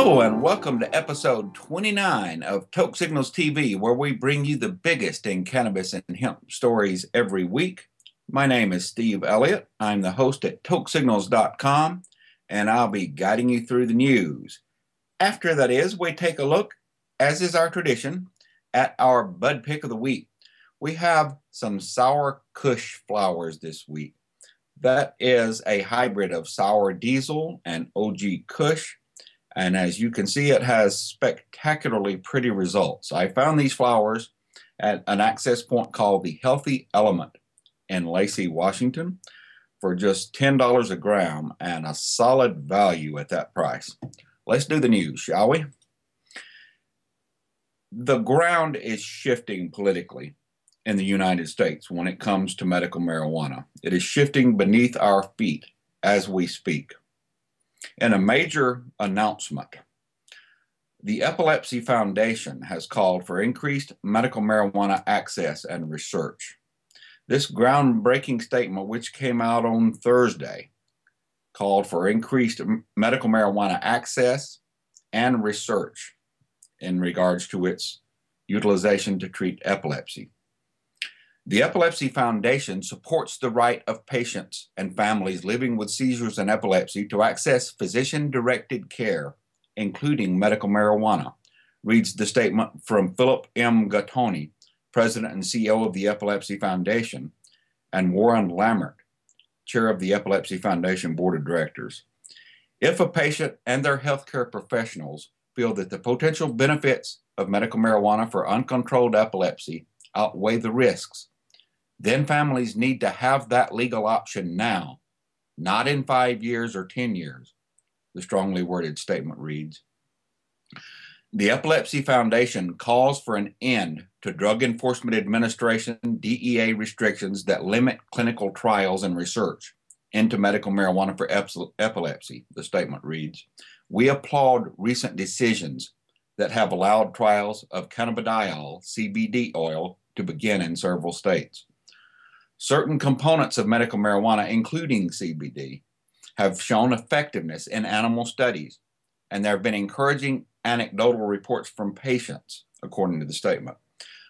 Hello and welcome to episode 29 of Toke Signals TV, where we bring you the biggest in cannabis and hemp stories every week. My name is Steve Elliott. I'm the host at tokesignals.com, and I'll be guiding you through the news. After that is, we take a look, as is our tradition, at our bud pick of the week. We have some sour kush flowers this week. That is a hybrid of sour diesel and OG kush. And as you can see, it has spectacularly pretty results. I found these flowers at an access point called the Healthy Element in Lacey, Washington, for just $10 a gram and a solid value at that price. Let's do the news, shall we? The ground is shifting politically in the United States when it comes to medical marijuana. It is shifting beneath our feet as we speak. In a major announcement, the Epilepsy Foundation has called for increased medical marijuana access and research. This groundbreaking statement, which came out on Thursday, called for increased medical marijuana access and research in regards to its utilization to treat epilepsy. The Epilepsy Foundation supports the right of patients and families living with seizures and epilepsy to access physician-directed care, including medical marijuana, reads the statement from Philip M. Gattoni, President and CEO of the Epilepsy Foundation, and Warren Lammert, Chair of the Epilepsy Foundation Board of Directors. If a patient and their healthcare professionals feel that the potential benefits of medical marijuana for uncontrolled epilepsy outweigh the risks, then families need to have that legal option now, not in 5 years or 10 years, the strongly worded statement reads. The Epilepsy Foundation calls for an end to Drug Enforcement Administration DEA restrictions that limit clinical trials and research into medical marijuana for epilepsy, the statement reads. We applaud recent decisions that have allowed trials of cannabidiol, CBD oil, to begin in several states. Certain components of medical marijuana, including CBD, have shown effectiveness in animal studies, and there have been encouraging anecdotal reports from patients, according to the statement.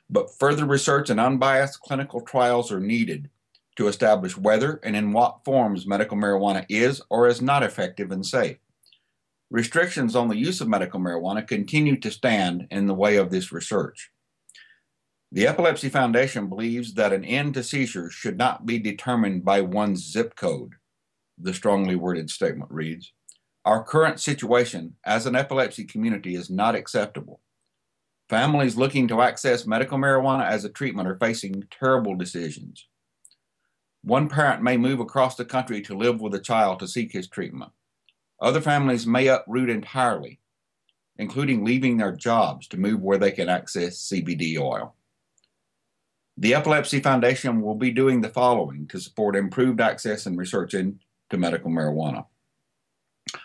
But further research and unbiased clinical trials are needed to establish whether and in what forms medical marijuana is or is not effective and safe. Restrictions on the use of medical marijuana continue to stand in the way of this research. The Epilepsy Foundation believes that an end to seizures should not be determined by one's zip code, the strongly worded statement reads. Our current situation as an epilepsy community is not acceptable. Families looking to access medical marijuana as a treatment are facing terrible decisions. One parent may move across the country to live with a child to seek his treatment. Other families may uproot entirely, including leaving their jobs to move where they can access CBD oil. The Epilepsy Foundation will be doing the following to support improved access and research into medical marijuana.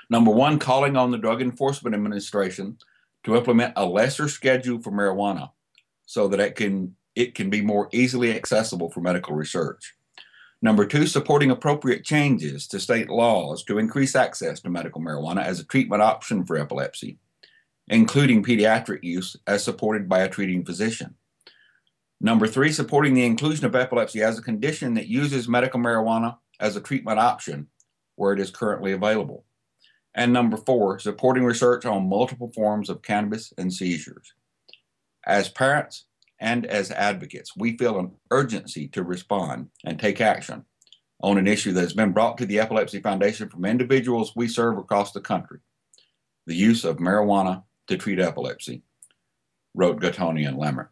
Number one, calling on the Drug Enforcement Administration to implement a lesser schedule for marijuana so that it can be more easily accessible for medical research. Number two, supporting appropriate changes to state laws to increase access to medical marijuana as a treatment option for epilepsy, including pediatric use as supported by a treating physician. Number three, supporting the inclusion of epilepsy as a condition that uses medical marijuana as a treatment option where it is currently available. And number four, supporting research on multiple forms of cannabis and seizures. As parents and as advocates, we feel an urgency to respond and take action on an issue that has been brought to the Epilepsy Foundation from individuals we serve across the country, the use of marijuana to treat epilepsy, wrote Gattoni and Lammert.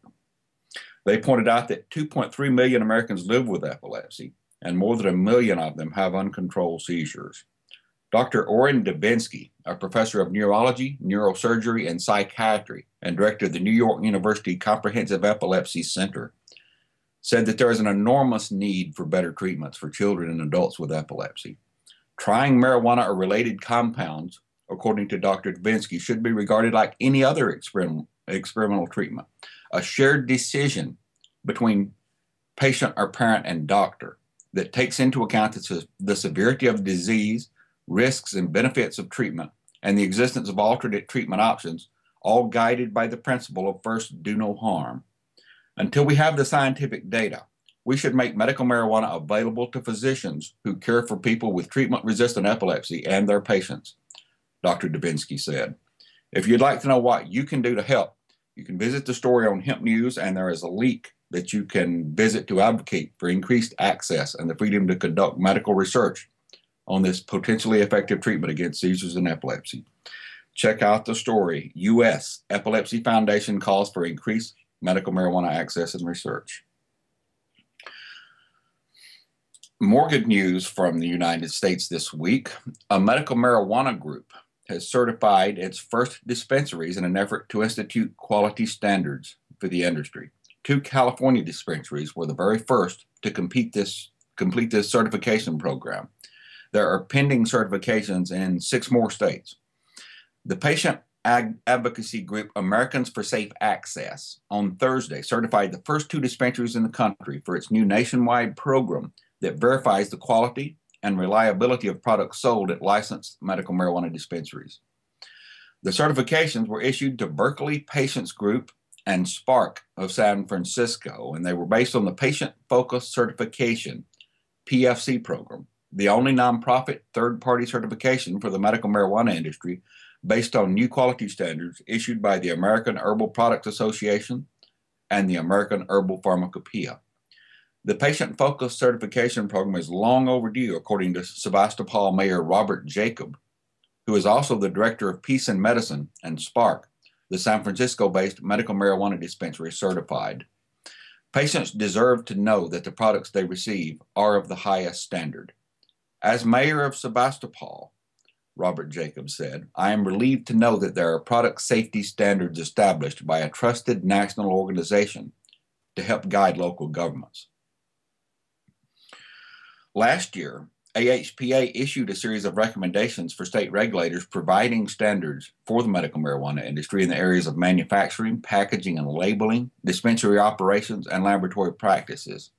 They pointed out that 2.3 million Americans live with epilepsy, and more than 1 million of them have uncontrolled seizures. Dr. Orrin Dubinsky, a professor of neurology, neurosurgery, and psychiatry, and director of the New York University Comprehensive Epilepsy Center, said that there is an enormous need for better treatments for children and adults with epilepsy. Trying marijuana or related compounds, according to Dr. Dubinsky, should be regarded like any other experimental treatment, a shared decision between patient or parent and doctor that takes into account the severity of the disease, risks and benefits of treatment, and the existence of alternate treatment options, all guided by the principle of first do no harm. Until we have the scientific data, we should make medical marijuana available to physicians who care for people with treatment-resistant epilepsy and their patients, Dr. Dubinsky said. If you'd like to know what you can do to help, you can visit the story on Hemp News, and there is a link that you can visit to advocate for increased access and the freedom to conduct medical research on this potentially effective treatment against seizures and epilepsy. Check out the story, U.S. Epilepsy Foundation calls for increased medical marijuana access and research. More good news from the United States this week. A medical marijuana group has certified its first dispensaries in an effort to institute quality standards for the industry. 2 California dispensaries were the very first to complete this certification program. There are pending certifications in 6 more states. The patient advocacy group Americans for Safe Access on Thursday certified the first 2 dispensaries in the country for its new nationwide program that verifies the quality and reliability of products sold at licensed medical marijuana dispensaries. The certifications were issued to Berkeley Patients Group and Spark of San Francisco, and they were based on the Patient Focused Certification, PFC program, the only nonprofit third-party certification for the medical marijuana industry based on new quality standards issued by the American Herbal Products Association and the American Herbal Pharmacopoeia. The Patient Focused Certification program is long overdue, according to Sebastopol Mayor Robert Jacob, who is also the Director of Peace and Medicine and Spark, the San Francisco-based medical marijuana dispensary certified. Patients deserve to know that the products they receive are of the highest standard. As mayor of Sebastopol, Robert Jacob said, I am relieved to know that there are product safety standards established by a trusted national organization to help guide local governments. Last year, AHPA issued a series of recommendations for state regulators providing standards for the medical marijuana industry in the areas of manufacturing, packaging and labeling, dispensary operations, and laboratory practices.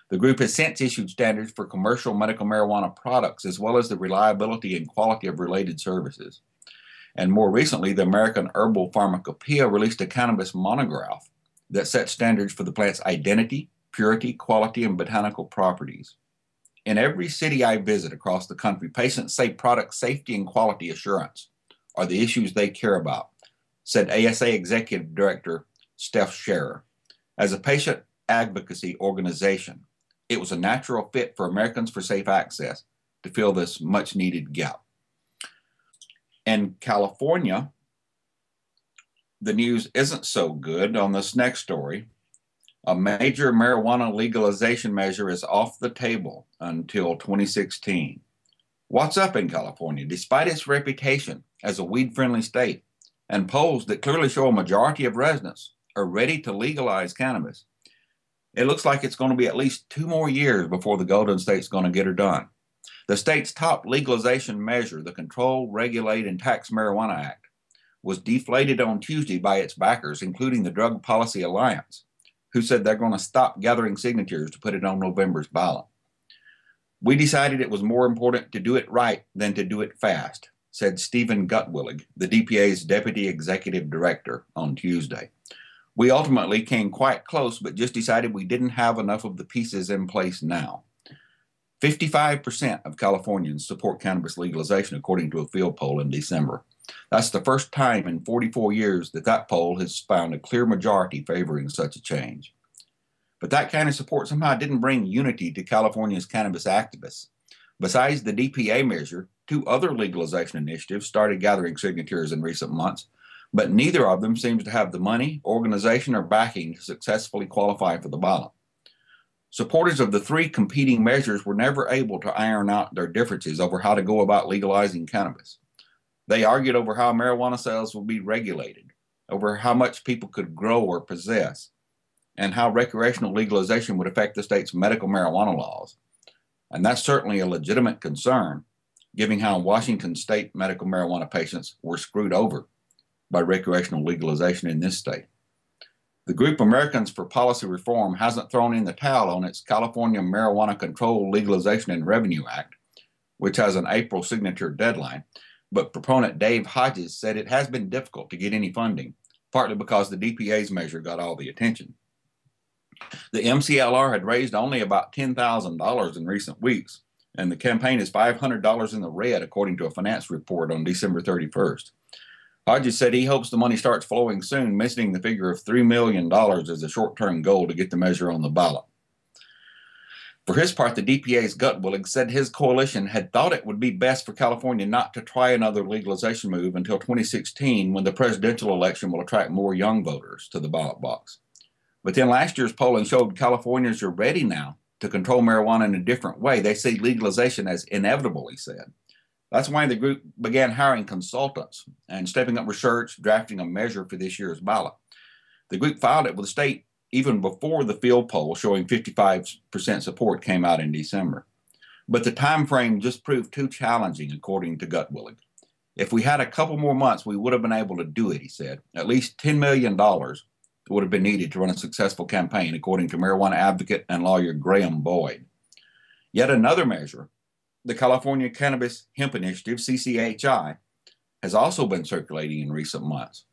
The group has since issued standards for commercial medical marijuana products, as well as the reliability and quality of related services. And more recently, the American Herbal Pharmacopoeia released a cannabis monograph that sets standards for the plant's identity, purity, quality, and botanical properties. In every city I visit across the country, patients say product safety and quality assurance are the issues they care about, said ASA Executive Director Steph Scherer. As a patient advocacy organization, it was a natural fit for Americans for Safe Access to fill this much-needed gap. In California, the news isn't so good on this next story. A major marijuana legalization measure is off the table until 2016. What's up in California? Despite its reputation as a weed-friendly state and polls that clearly show a majority of residents are ready to legalize cannabis, it looks like it's going to be at least 2 more years before the Golden State's going to get her done. The state's top legalization measure, the Control, Regulate, and Tax Marijuana Act, was deflated on Tuesday by its backers, including the Drug Policy Alliance, who said they're going to stop gathering signatures to put it on November's ballot. We decided it was more important to do it right than to do it fast, said Stephen Gutwillig, the DPA's Deputy Executive Director, on Tuesday. We ultimately came quite close, but just decided we didn't have enough of the pieces in place now. 55% of Californians support cannabis legalization, according to a field poll in December. That's the first time in 44 years that poll has found a clear majority favoring such a change. But that kind of support somehow didn't bring unity to California's cannabis activists. Besides the DPA measure, 2 other legalization initiatives started gathering signatures in recent months, but neither of them seems to have the money, organization, or backing to successfully qualify for the ballot. Supporters of the 3 competing measures were never able to iron out their differences over how to go about legalizing cannabis. They argued over how marijuana sales will be regulated, over how much people could grow or possess, and how recreational legalization would affect the state's medical marijuana laws. And that's certainly a legitimate concern, given how Washington state medical marijuana patients were screwed over by recreational legalization in this state. The group Americans for Policy Reform hasn't thrown in the towel on its California Marijuana Control, Legalization, and Revenue Act, which has an April signature deadline. but proponent Dave Hodges said it has been difficult to get any funding, partly because the DPA's measure got all the attention. The MCLR had raised only about $10,000 in recent weeks, and the campaign is $500 in the red, according to a finance report on December 31st. Hodges said he hopes the money starts flowing soon, mentioning the figure of $3 million as a short-term goal to get the measure on the ballot. For his part, the DPA's Gutwillig said his coalition had thought it would be best for California not to try another legalization move until 2016, when the presidential election will attract more young voters to the ballot box. But then last year's polling showed Californians are ready now to control marijuana in a different way. They see legalization as inevitable, he said. That's why the group began hiring consultants and stepping up research, drafting a measure for this year's ballot. The group filed it with the state even before the field poll showing 55% support came out in December. But the time frame just proved too challenging, according to Gutwillig. If we had a couple more months, we would have been able to do it, he said. At least $10 million would have been needed to run a successful campaign, according to marijuana advocate and lawyer Graham Boyd. Yet another measure, the California Cannabis Hemp Initiative, CCHI, has also been circulating in recent months.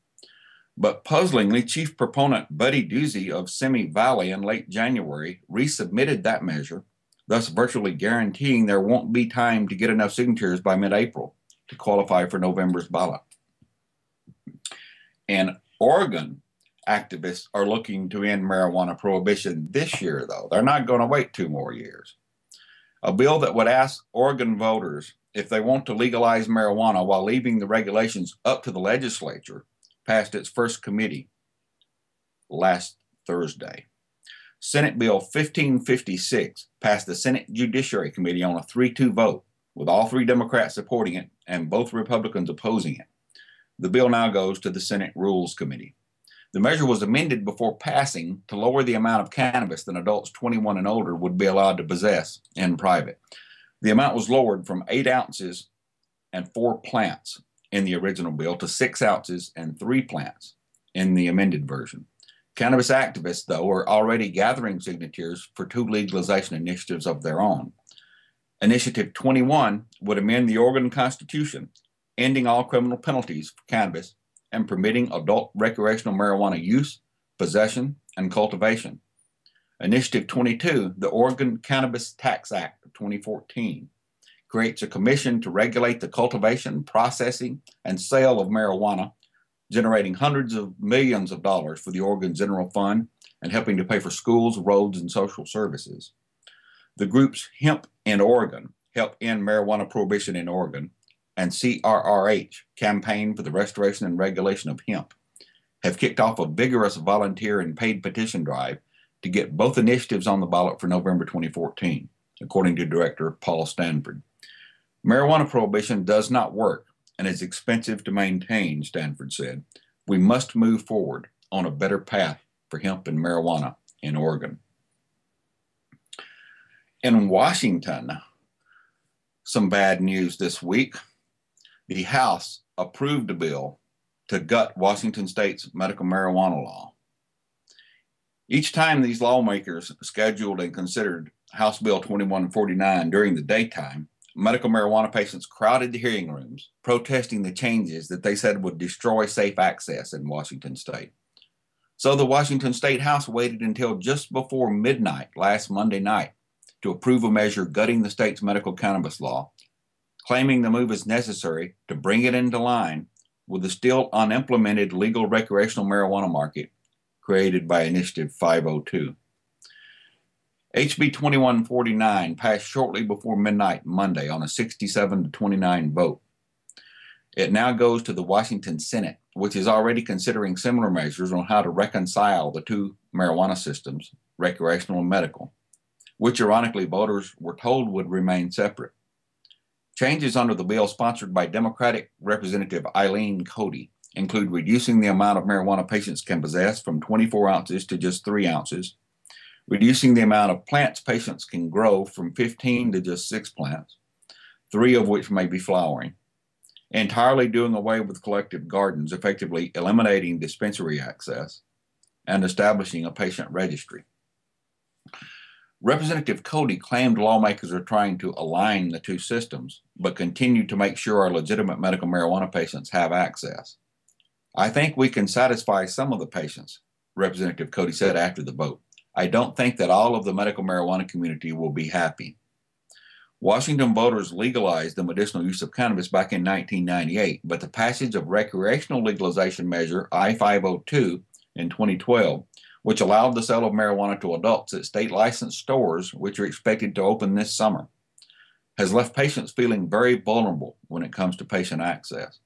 But puzzlingly, chief proponent Buddy Doozy of Simi Valley in late January resubmitted that measure, thus virtually guaranteeing there won't be time to get enough signatures by mid-April to qualify for November's ballot. In Oregon, activists are looking to end marijuana prohibition this year, though. They're not going to wait 2 more years. A bill that would ask Oregon voters if they want to legalize marijuana while leaving the regulations up to the legislature passed its first committee last Thursday. Senate Bill 1556 passed the Senate Judiciary Committee on a 3-2 vote, with all 3 Democrats supporting it and both Republicans opposing it. The bill now goes to the Senate Rules Committee. The measure was amended before passing to lower the amount of cannabis that adults 21 and older would be allowed to possess in private. The amount was lowered from 8 ounces and 4 plants in the original bill to 6 ounces and 3 plants in the amended version. Cannabis activists, though, are already gathering signatures for 2 legalization initiatives of their own. Initiative 21 would amend the Oregon Constitution, ending all criminal penalties for cannabis and permitting adult recreational marijuana use, possession, and cultivation. Initiative 22, the Oregon Cannabis Tax Act of 2014, creates a commission to regulate the cultivation, processing, and sale of marijuana, generating hundreds of millions of dollars for the Oregon General Fund and helping to pay for schools, roads, and social services. The groups Hemp in Oregon, Help End Marijuana Prohibition in Oregon, and CRRH, Campaign for the Restoration and Regulation of Hemp, have kicked off a vigorous volunteer and paid petition drive to get both initiatives on the ballot for November 2014, according to Director Paul Stanford. Marijuana prohibition does not work and is expensive to maintain, Stanford said. We must move forward on a better path for hemp and marijuana in Oregon. In Washington, some bad news this week. The House approved a bill to gut Washington state's medical marijuana law. Each time these lawmakers scheduled and considered House Bill 2149 during the daytime, medical marijuana patients crowded the hearing rooms, protesting the changes that they said would destroy safe access in Washington state. So the Washington State House waited until just before midnight last Monday night to approve a measure gutting the state's medical cannabis law, claiming the move is necessary to bring it into line with the still unimplemented legal recreational marijuana market created by Initiative 502. HB 2149 passed shortly before midnight Monday on a 67-29 vote. It now goes to the Washington Senate, which is already considering similar measures on how to reconcile the 2 marijuana systems, recreational and medical, which ironically voters were told would remain separate. Changes under the bill sponsored by Democratic Representative Eileen Cody include reducing the amount of marijuana patients can possess from 24 ounces to just 3 ounces, reducing the amount of plants patients can grow from 15 to just 6 plants, 3 of which may be flowering, entirely doing away with collective gardens, effectively eliminating dispensary access, and establishing a patient registry. Representative Cody claimed lawmakers are trying to align the two systems, but continue to make sure our legitimate medical marijuana patients have access. I think we can satisfy some of the patients, Representative Cody said after the vote. I don't think that all of the medical marijuana community will be happy. Washington voters legalized the medicinal use of cannabis back in 1998, but the passage of recreational legalization measure I-502 in 2012, which allowed the sale of marijuana to adults at state licensed stores, which are expected to open this summer, has left patients feeling very vulnerable when it comes to patient access.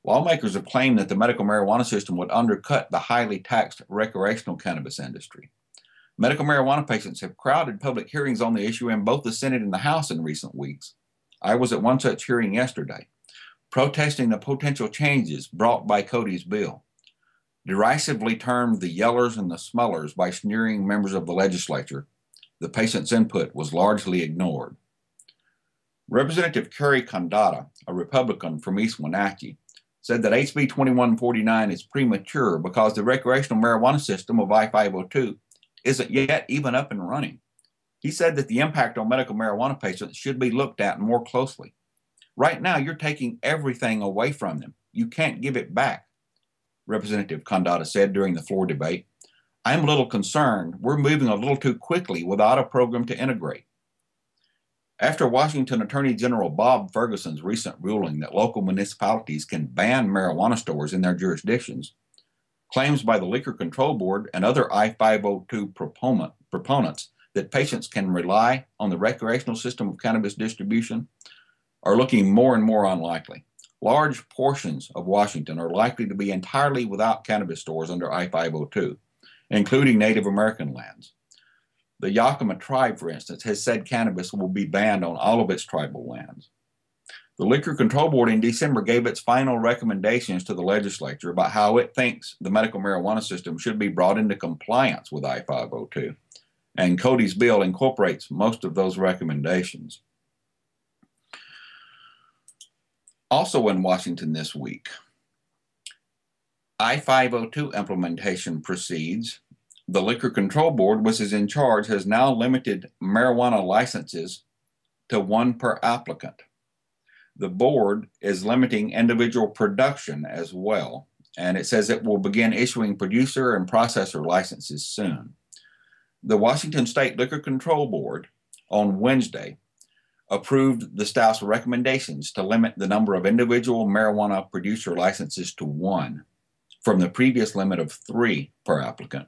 Lawmakers have claimed that the medical marijuana system would undercut the highly taxed recreational cannabis industry. Medical marijuana patients have crowded public hearings on the issue in both the Senate and the House in recent weeks. I was at one such hearing yesterday, protesting the potential changes brought by Cody's bill. Derisively termed the yellers and the smellers by sneering members of the legislature, the patient's input was largely ignored. Representative Kerry Condata, a Republican from East Wenatchee, said that HB 2149 is premature because the recreational marijuana system of I-502 isn't yet even up and running. He said that the impact on medical marijuana patients should be looked at more closely. Right now, you're taking everything away from them. You can't give it back, Representative Condata said during the floor debate. I'm a little concerned we're moving a little too quickly without a program to integrate. After Washington Attorney General Bob Ferguson's recent ruling that local municipalities can ban marijuana stores in their jurisdictions, claims by the Liquor Control Board and other I-502 proponents that patients can rely on the recreational system of cannabis distribution are looking more and more unlikely. Large portions of Washington are likely to be entirely without cannabis stores under I-502, including Native American lands. The Yakima tribe, for instance, has said cannabis will be banned on all of its tribal lands. The Liquor Control Board in December gave its final recommendations to the legislature about how it thinks the medical marijuana system should be brought into compliance with I-502, and Cody's bill incorporates most of those recommendations. Also in Washington this week, I-502 implementation proceeds. The Liquor Control Board, which is in charge, has now limited marijuana licenses to one per applicant. The board is limiting individual production as well, and it says it will begin issuing producer and processor licenses soon. The Washington State Liquor Control Board on Wednesday approved the staff's recommendations to limit the number of individual marijuana producer licenses to one from the previous limit of 3 per applicant,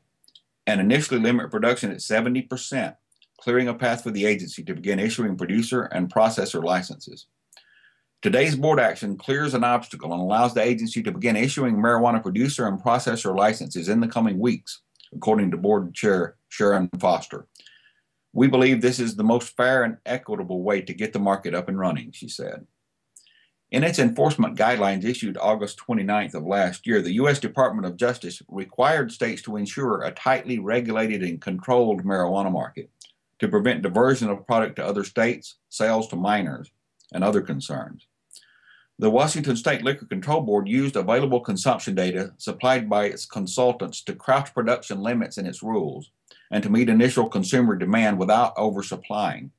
and initially limit production at 70%, clearing a path for the agency to begin issuing producer and processor licenses. Today's board action clears an obstacle and allows the agency to begin issuing marijuana producer and processor licenses in the coming weeks, according to Board Chair Sharon Foster. We believe this is the most fair and equitable way to get the market up and running, she said. In its enforcement guidelines issued August 29th of last year, the U.S. Department of Justice required states to ensure a tightly regulated and controlled marijuana market to prevent diversion of product to other states, sales to minors, and other concerns. The Washington State Liquor Control Board used available consumption data supplied by its consultants to craft production limits in its rules and to meet initial consumer demand without oversupplying.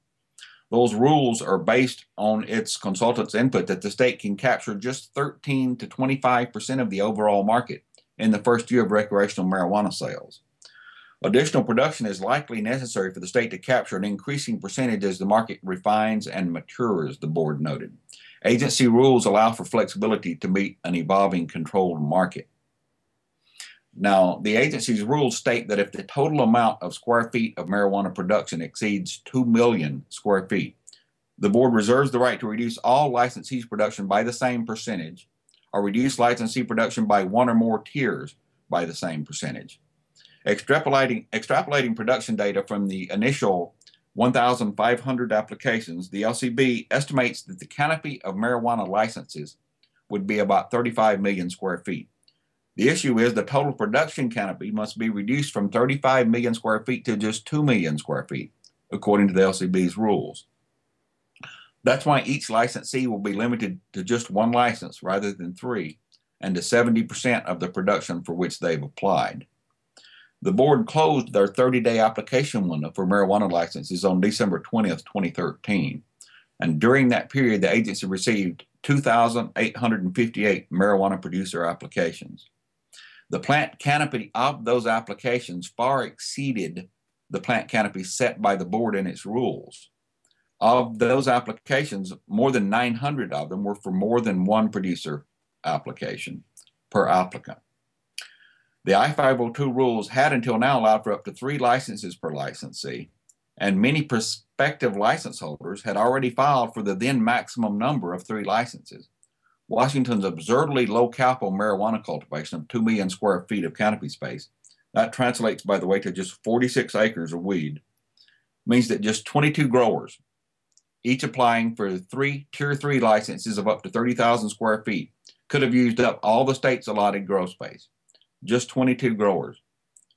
Those rules are based on its consultants' input that the state can capture just 13 to 25% of the overall market in the first year of recreational marijuana sales. Additional production is likely necessary for the state to capture an increasing percentage as the market refines and matures, the board noted. Agency rules allow for flexibility to meet an evolving controlled market. Now, the agency's rules state that if the total amount of square feet of marijuana production exceeds 2 million square feet, the board reserves the right to reduce all licensees' production by the same percentage or reduce licensee production by one or more tiers by the same percentage. Extrapolating production data from the initial 1,500 applications, the LCB estimates that the canopy of marijuana licenses would be about 35 million square feet. The issue is the total production canopy must be reduced from 35 million square feet to just 2 million square feet, according to the LCB's rules. That's why each licensee will be limited to just one license rather than 3, and to 70% of the production for which they've applied. The board closed their 30-day application window for marijuana licenses on December 20th, 2013. And during that period, the agency received 2,858 marijuana producer applications. The plant canopy of those applications far exceeded the plant canopy set by the board in its rules. Of those applications, more than 900 of them were for more than one producer application per applicant. The I-502 rules had until now allowed for up to 3 licenses per licensee, and many prospective license holders had already filed for the then maximum number of 3 licenses. Washington's absurdly low capital marijuana cultivation of 2 million square feet of canopy space, that translates, by the way, to just 46 acres of weed, means that just 22 growers, each applying for 3 Tier 3 licenses of up to 30,000 square feet, could have used up all the state's allotted grow space. Just 22 growers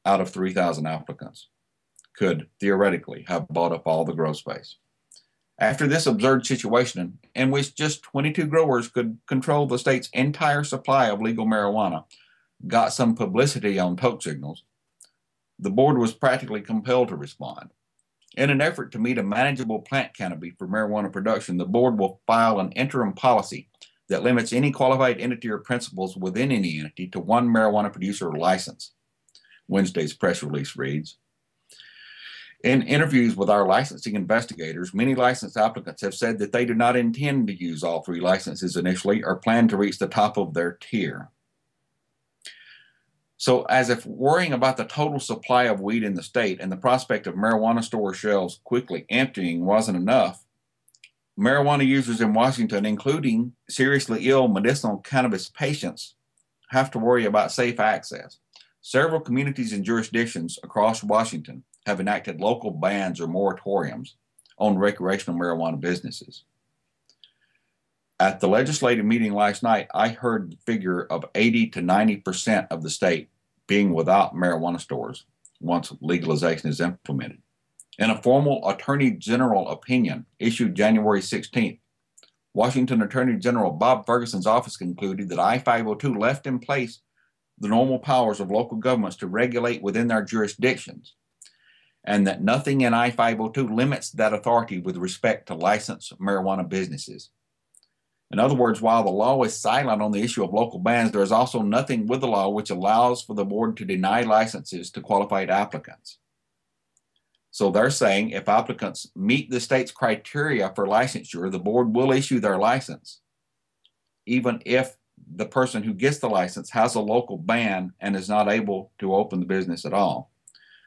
out of 3,000 applicants could theoretically have bought up all the grow space. After this absurd situation, in which just 22 growers could control the state's entire supply of legal marijuana, got some publicity on Toke signals, the board was practically compelled to respond. In an effort to meet a manageable plant canopy for marijuana production, the board will file an interim policy that limits any qualified entity or principals within any entity to 1 marijuana producer license. Wednesday's press release reads, in interviews with our licensing investigators, many licensed applicants have said that they do not intend to use all 3 licenses initially or plan to reach the top of their tier. So as if worrying about the total supply of weed in the state and the prospect of marijuana store shelves quickly emptying wasn't enough, marijuana users in Washington, including seriously ill medicinal cannabis patients, have to worry about safe access. Several communities and jurisdictions across Washington have enacted local bans or moratoriums on recreational marijuana businesses. At the legislative meeting last night, I heard the figure of 80 to 90% of the state being without marijuana stores once legalization is implemented. In a formal Attorney General opinion issued January 16th, Washington Attorney General Bob Ferguson's office concluded that I-502 left in place the normal powers of local governments to regulate within their jurisdictions, and that nothing in I-502 limits that authority with respect to licensed marijuana businesses. In other words, while the law is silent on the issue of local bans, there is also nothing with the law which allows for the board to deny licenses to qualified applicants. So they're saying if applicants meet the state's criteria for licensure, the board will issue their license, even if the person who gets the license has a local ban and is not able to open the business at all.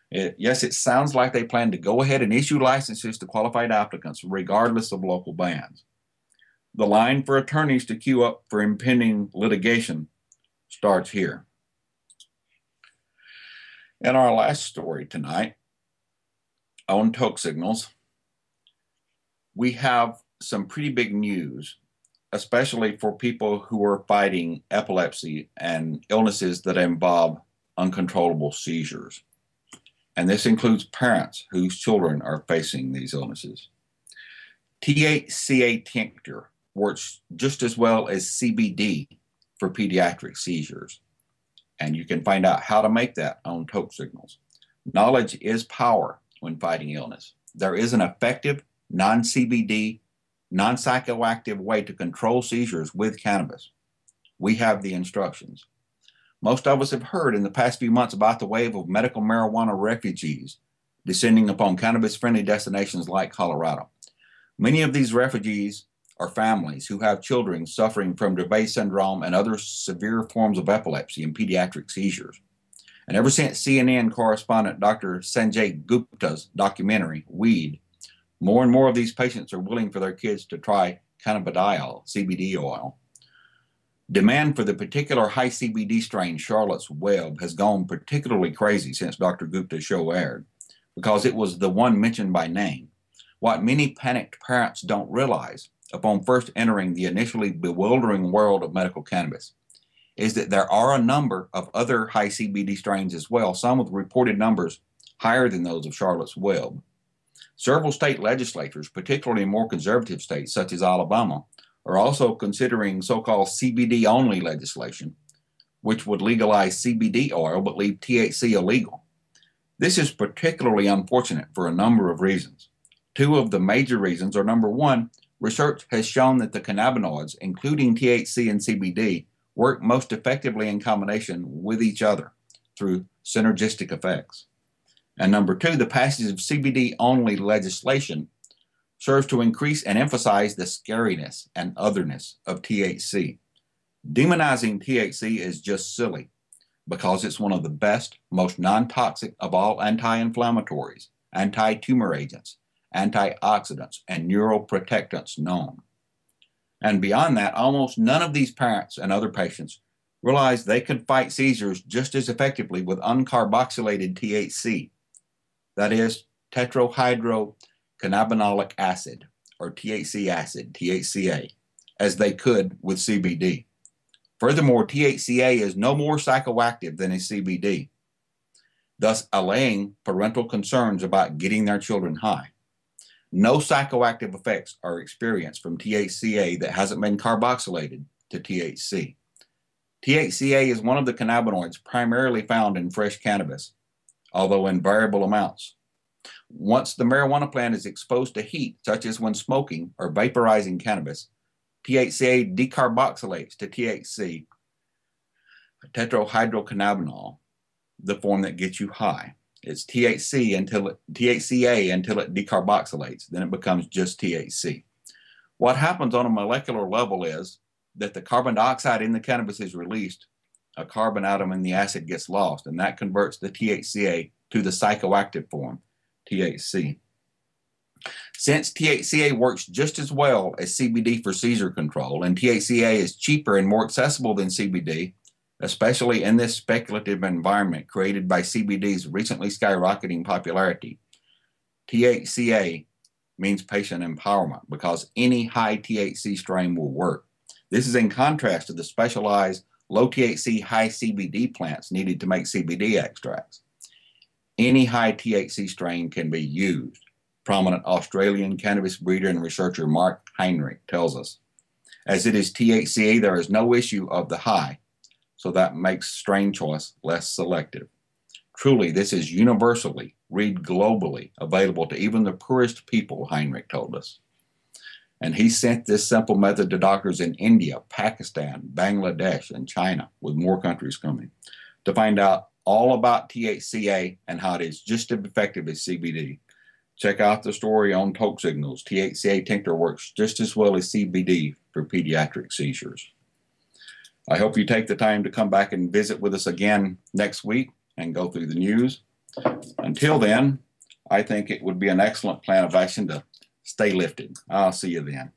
Yes, it sounds like they plan to go ahead and issue licenses to qualified applicants regardless of local bans. The line for attorneys to queue up for impending litigation starts here. In our last story tonight on Toke signals, we have some pretty big news, especially for people who are fighting epilepsy and illnesses that involve uncontrollable seizures. And this includes parents whose children are facing these illnesses. THCA tincture works just as well as CBD for pediatric seizures. And you can find out how to make that on Toke signals. Knowledge is power when fighting illness. There is an effective, non-CBD, non-psychoactive way to control seizures with cannabis. We have the instructions. Most of us have heard in the past few months about the wave of medical marijuana refugees descending upon cannabis-friendly destinations like Colorado. Many of these refugees are families who have children suffering from Dravet syndrome and other severe forms of epilepsy and pediatric seizures. And ever since CNN correspondent Dr. Sanjay Gupta's documentary, Weed, more and more of these patients are willing for their kids to try cannabidiol, CBD oil. Demand for the particular high CBD strain, Charlotte's Web, has gone particularly crazy since Dr. Gupta's show aired, because it was the one mentioned by name. What many panicked parents don't realize upon first entering the initially bewildering world of medical cannabis is that there are a number of other high CBD strains as well, some with reported numbers higher than those of Charlotte's Web. Several state legislatures, particularly in more conservative states such as Alabama, are also considering so-called CBD-only legislation, which would legalize CBD oil but leave THC illegal. This is particularly unfortunate for a number of reasons. Two of the major reasons are: number one, research has shown that the cannabinoids, including THC and CBD, work most effectively in combination with each other through synergistic effects. And number two, the passage of CBD-only legislation serves to increase and emphasize the scariness and otherness of THC. Demonizing THC is just silly because it's one of the best, most non-toxic of all anti-inflammatories, anti-tumor agents, antioxidants, and neuroprotectants known. And beyond that, almost none of these parents and other patients realize they can fight seizures just as effectively with uncarboxylated THC, that is, tetrahydrocannabinolic acid, or THC acid, THCA, as they could with CBD. Furthermore, THCA is no more psychoactive than is CBD, thus allaying parental concerns about getting their children high. No psychoactive effects are experienced from THCA that hasn't been carboxylated to THC. THCA is one of the cannabinoids primarily found in fresh cannabis, although in variable amounts. Once the marijuana plant is exposed to heat, such as when smoking or vaporizing cannabis, THCA decarboxylates to THC, tetrahydrocannabinol, the form that gets you high. It's THCA until it decarboxylates. Then it becomes just THC. What happens on a molecular level is that the carbon dioxide in the cannabis is released, a carbon atom in the acid gets lost, and that converts the THCA to the psychoactive form, THC. Since THCA works just as well as CBD for seizure control, and THCA is cheaper and more accessible than CBD, especially in this speculative environment created by CBD's recently skyrocketing popularity, THCA means patient empowerment because any high THC strain will work. This is in contrast to the specialized low THC, high CBD plants needed to make CBD extracts. Any high THC strain can be used, prominent Australian cannabis breeder and researcher Mark Heinrich tells us. As it is THCA, there is no issue of the high, so that makes strain choice less selective. Truly, this is universally, read globally, available to even the poorest people, Heinrich told us. And he sent this simple method to doctors in India, Pakistan, Bangladesh, and China, with more countries coming, to find out all about THCA and how it is just as effective as CBD. Check out the story on Toke signals. THCA tincture works just as well as CBD for pediatric seizures. I hope you take the time to come back and visit with us again next week and go through the news. Until then, I think it would be an excellent plan of action to stay lifted. I'll see you then.